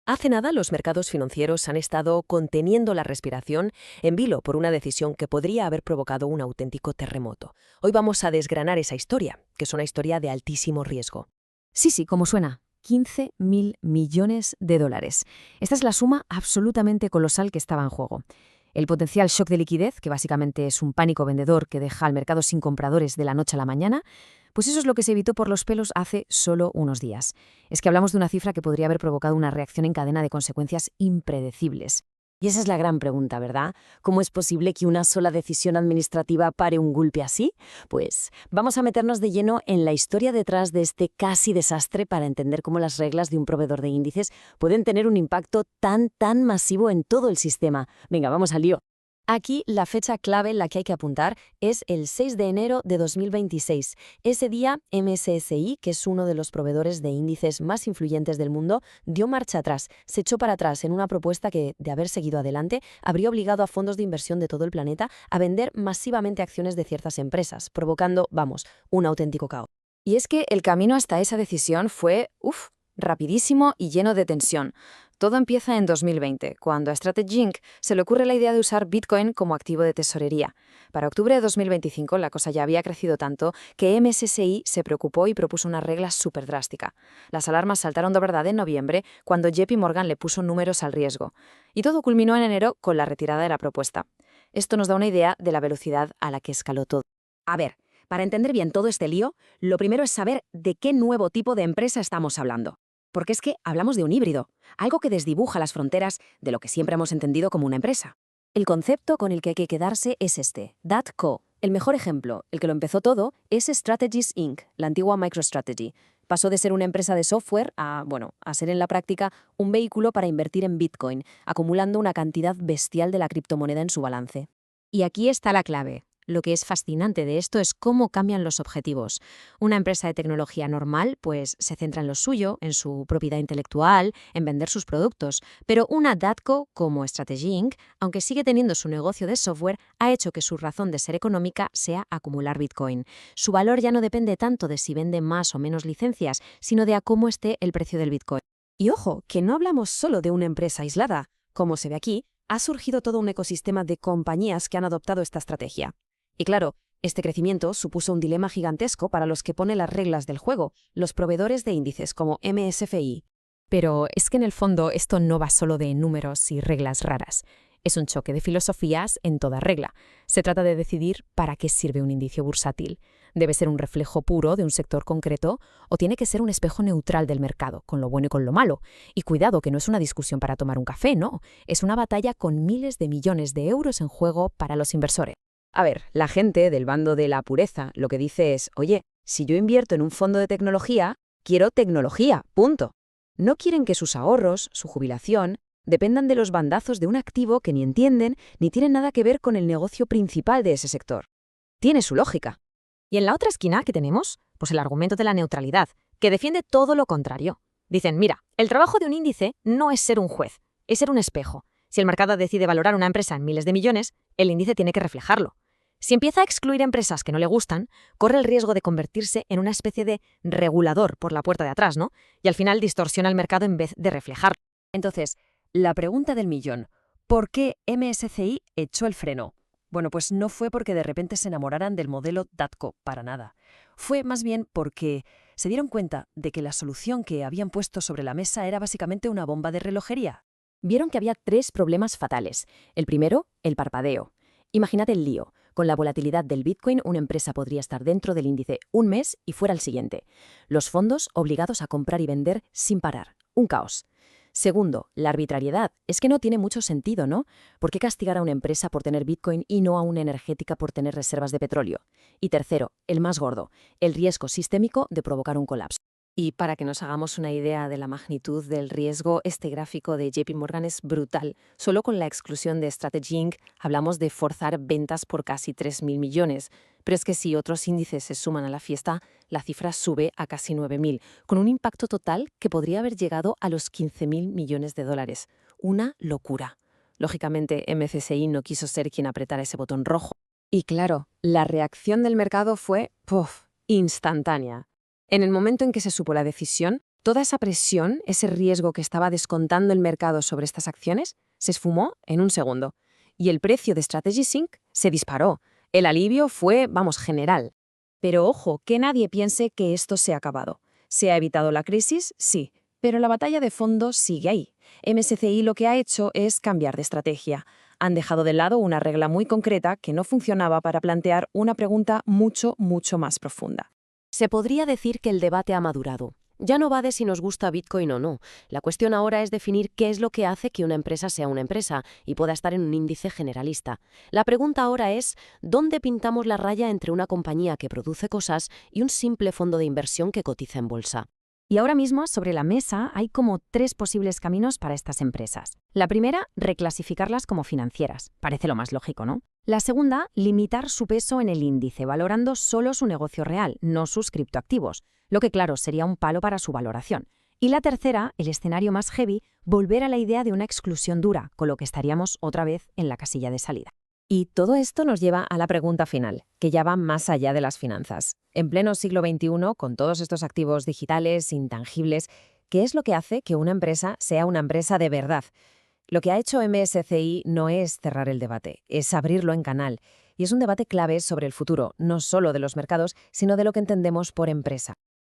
Hace nada, los mercados financieros han estado conteniendo la respiración en vilo por una decisión que podría haber provocado un auténtico terremoto. Hoy vamos a desgranar esa historia, que es una historia de altísimo riesgo. Sí, como suena. 15.000 millones de dólares. Esta es la suma absolutamente colosal que estaba en juego. El potencial shock de liquidez, que básicamente es un pánico vendedor que deja al mercado sin compradores de la noche a la mañana, pues eso es lo que se evitó por los pelos hace solo unos días. Es que hablamos de una cifra que podría haber provocado una reacción en cadena de consecuencias impredecibles. Y esa es la gran pregunta, ¿verdad? ¿Cómo es posible que una sola decisión administrativa pare un golpe así? Pues vamos a meternos de lleno en la historia detrás de este casi desastre para entender cómo las reglas de un proveedor de índices pueden tener un impacto tan masivo en todo el sistema. Venga, vamos al lío. Aquí la fecha clave en la que hay que apuntar es el 6 de enero de 2026. Ese día, MSCI, que es uno de los proveedores de índices más influyentes del mundo, dio marcha atrás, se echó para atrás en una propuesta que, de haber seguido adelante, habría obligado a fondos de inversión de todo el planeta a vender masivamente acciones de ciertas empresas, provocando, un auténtico caos. Y es que el camino hasta esa decisión fue, rapidísimo y lleno de tensión. Todo empieza en 2020, cuando a Strategy Inc. se le ocurre la idea de usar Bitcoin como activo de tesorería. Para octubre de 2025 la cosa ya había crecido tanto que MSCI se preocupó y propuso una regla súper drástica. Las alarmas saltaron de verdad en noviembre, cuando JP Morgan le puso números al riesgo. Y todo culminó en enero con la retirada de la propuesta. Esto nos da una idea de la velocidad a la que escaló todo. A ver, para entender bien todo este lío, lo primero es saber de qué nuevo tipo de empresa estamos hablando. Porque es que hablamos de un híbrido, algo que desdibuja las fronteras de lo que siempre hemos entendido como una empresa. El concepto con el que hay que quedarse es este, DAT-Co. El mejor ejemplo, el que lo empezó todo, es Strategies Inc., la antigua MicroStrategy. Pasó de ser una empresa de software a ser en la práctica un vehículo para invertir en Bitcoin, acumulando una cantidad bestial de la criptomoneda en su balance. Y aquí está la clave. Lo que es fascinante de esto es cómo cambian los objetivos. Una empresa de tecnología normal, pues, se centra en lo suyo, en su propiedad intelectual, en vender sus productos. Pero una DATCO, como Strategy Inc., aunque sigue teniendo su negocio de software, ha hecho que su razón de ser económica sea acumular Bitcoin. Su valor ya no depende tanto de si vende más o menos licencias, sino de a cómo esté el precio del Bitcoin. Y ojo, que no hablamos solo de una empresa aislada. Como se ve aquí, ha surgido todo un ecosistema de compañías que han adoptado esta estrategia. Y claro, este crecimiento supuso un dilema gigantesco para los que ponen las reglas del juego, los proveedores de índices como MSCI. Pero es que en el fondo esto no va solo de números y reglas raras. Es un choque de filosofías en toda regla. Se trata de decidir para qué sirve un índice bursátil. ¿Debe ser un reflejo puro de un sector concreto o tiene que ser un espejo neutral del mercado, con lo bueno y con lo malo? Y cuidado, que no es una discusión para tomar un café, no. Es una batalla con miles de millones de euros en juego para los inversores. A ver, la gente del bando de la pureza lo que dice es, oye, si yo invierto en un fondo de tecnología, quiero tecnología, punto. No quieren que sus ahorros, su jubilación, dependan de los bandazos de un activo que ni entienden ni tienen nada que ver con el negocio principal de ese sector. Tiene su lógica. Y en la otra esquina, ¿qué tenemos? Pues el argumento de la neutralidad, que defiende todo lo contrario. Dicen, mira, el trabajo de un índice no es ser un juez, es ser un espejo. Si el mercado decide valorar una empresa en miles de millones, el índice tiene que reflejarlo. Si empieza a excluir empresas que no le gustan, corre el riesgo de convertirse en una especie de regulador por la puerta de atrás, ¿no? Y al final distorsiona el mercado en vez de reflejarlo. Entonces, la pregunta del millón, ¿por qué MSCI echó el freno? Bueno, pues no fue porque de repente se enamoraran del modelo DATCO, para nada. Fue más bien porque se dieron cuenta de que la solución que habían puesto sobre la mesa era básicamente una bomba de relojería. Vieron que había 3 problemas fatales. El primero, el parpadeo. Imagínate el lío. Con la volatilidad del Bitcoin, una empresa podría estar dentro del índice un mes y fuera el siguiente. Los fondos obligados a comprar y vender sin parar. Un caos. Segundo, la arbitrariedad. Es que no tiene mucho sentido, ¿no? ¿Por qué castigar a una empresa por tener Bitcoin y no a una energética por tener reservas de petróleo? Y tercero, el más gordo, el riesgo sistémico de provocar un colapso. Y para que nos hagamos una idea de la magnitud del riesgo, este gráfico de JP Morgan es brutal. Solo con la exclusión de Strategy Inc. hablamos de forzar ventas por casi 3.000 millones. Pero es que si otros índices se suman a la fiesta, la cifra sube a casi 9.000, con un impacto total que podría haber llegado a los 15.000 millones de dólares. Una locura. Lógicamente, MSCI no quiso ser quien apretara ese botón rojo. Y claro, la reacción del mercado fue instantánea. En el momento en que se supo la decisión, Toda esa presión, ese riesgo que estaba descontando el mercado sobre estas acciones, se esfumó en un segundo. Y el precio de Strategy Sync se disparó. El alivio fue, vamos, general. Pero ojo, que nadie piense que esto se ha acabado. ¿Se ha evitado la crisis? Sí. Pero la batalla de fondo sigue ahí. MSCI lo que ha hecho es cambiar de estrategia. Han dejado de lado una regla muy concreta que no funcionaba para plantear una pregunta mucho, mucho más profunda. Se podría decir que el debate ha madurado. Ya no va de si nos gusta Bitcoin o no. La cuestión ahora es definir qué es lo que hace que una empresa sea una empresa y pueda estar en un índice generalista. La pregunta ahora es, ¿dónde pintamos la raya entre una compañía que produce cosas y un simple fondo de inversión que cotiza en bolsa? Y ahora mismo, sobre la mesa, hay como 3 posibles caminos para estas empresas. La primera, reclasificarlas como financieras. Parece lo más lógico, ¿no? La segunda, limitar su peso en el índice, valorando solo su negocio real, no sus criptoactivos, lo que claro sería un palo para su valoración. Y la tercera, el escenario más heavy, volver a la idea de una exclusión dura, con lo que estaríamos otra vez en la casilla de salida. Y todo esto nos lleva a la pregunta final, que ya va más allá de las finanzas. En pleno siglo XXI, con todos estos activos digitales, intangibles, ¿qué es lo que hace que una empresa sea una empresa de verdad? Lo que ha hecho MSCI no es cerrar el debate, es abrirlo en canal. Y es un debate clave sobre el futuro, no solo de los mercados, sino de lo que entendemos por empresa.